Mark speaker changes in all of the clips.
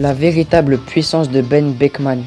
Speaker 1: La véritable puissance de Ben Beckman.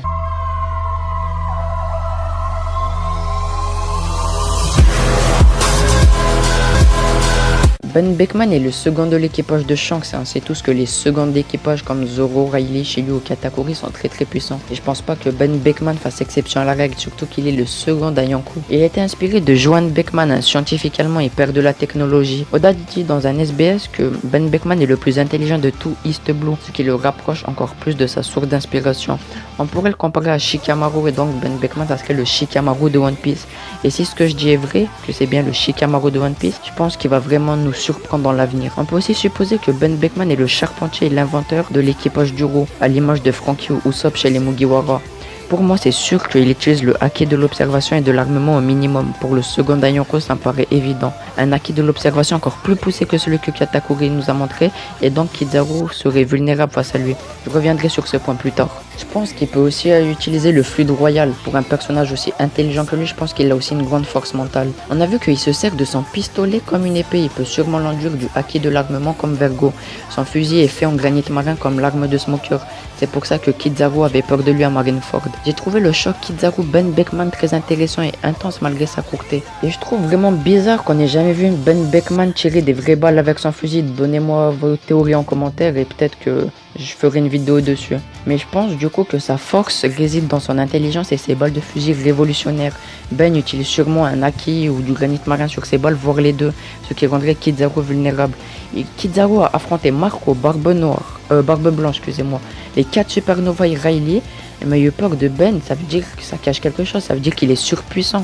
Speaker 1: Ben Beckman est le second de l'équipage de Shanks. On sait tous que les seconds d'équipage comme Zoro, Riley, Shiryu ou Katakuri sont très puissants. Et je pense pas que Ben Beckman fasse exception à la règle, surtout qu'il est le second d'Ayankou. Il a été inspiré de Johann Beckman, un scientifique allemand et père de la technologie. Oda dit dans un SBS que Ben Beckman est le plus intelligent de tout East Blue, ce qui le rapproche encore plus de sa source d'inspiration. On pourrait le comparer à Shikamaru et donc Ben Beckman ça serait le Shikamaru de One Piece. Et si ce que je dis est vrai, que c'est bien le Shikamaru de One Piece, je pense qu'il va vraiment nous surprendre dans l'avenir. On peut aussi supposer que Ben Beckman est le charpentier et l'inventeur de l'équipage du Ro, à l'image de Franky ou Usopp chez les Mugiwara. Pour moi, c'est sûr qu'il utilise le haki de l'observation et de l'armement au minimum. Pour le second d'Ayankou, ça me paraît évident. Un haki de l'observation encore plus poussé que celui que Katakuri nous a montré, et donc Kizaru serait vulnérable face à lui. Je reviendrai sur ce point plus tard. Je pense qu'il peut aussi utiliser le fluide royal. Pour un personnage aussi intelligent que lui, je pense qu'il a aussi une grande force mentale. On a vu qu'il se sert de son pistolet comme une épée. Il peut sûrement l'enduire du haki de l'armement comme Vergo. Son fusil est fait en granit marin comme l'arme de Smoker. C'est pour ça que Kizaru avait peur de lui à Marineford. J'ai trouvé le choc Kizaru Ben Beckman très intéressant et intense malgré sa courteté. Et je trouve vraiment bizarre qu'on n'ait jamais vu Ben Beckman tirer des vraies balles avec son fusil. Donnez-moi vos théories en commentaire et peut-être que je ferai une vidéo dessus. Mais je pense du coup que sa force réside dans son intelligence et ses balles de fusil révolutionnaires. Ben utilise sûrement un haki ou du granit marin sur ses balles, voire les deux, ce qui rendrait Kizaru vulnérable. Et Kizaru a affronté Marco, Barbe Blanche, excusez-moi, les 4 Supernova et Riley. Mais il a eu peur de Ben, ça veut dire que ça cache quelque chose, ça veut dire qu'il est surpuissant.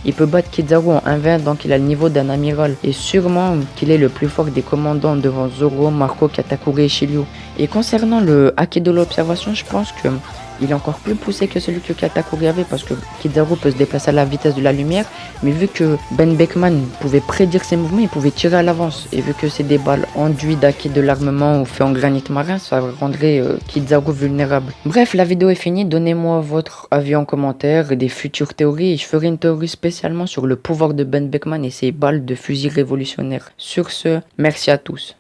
Speaker 1: Il peut battre Kizaru en 1v1, donc il a le niveau d'un amiral. Et sûrement qu'il est le plus fort des commandants devant Zoro, Marco, Katakuri et Shiryu. Et concernant le haki de l'observation, je pense que il est encore plus poussé que celui que Katakuri avait parce que Kizaru peut se déplacer à la vitesse de la lumière. Mais vu que Ben Beckman pouvait prédire ses mouvements, il pouvait tirer à l'avance. Et vu que c'est des balles enduites d'haki de l'armement ou fait en granit marin, ça rendrait Kizaru vulnérable. Bref, la vidéo est finie. Donnez-moi votre avis en commentaire et des futures théories. Et je ferai une théorie spécialement sur le pouvoir de Ben Beckman et ses balles de fusil révolutionnaires. Sur ce, merci à tous.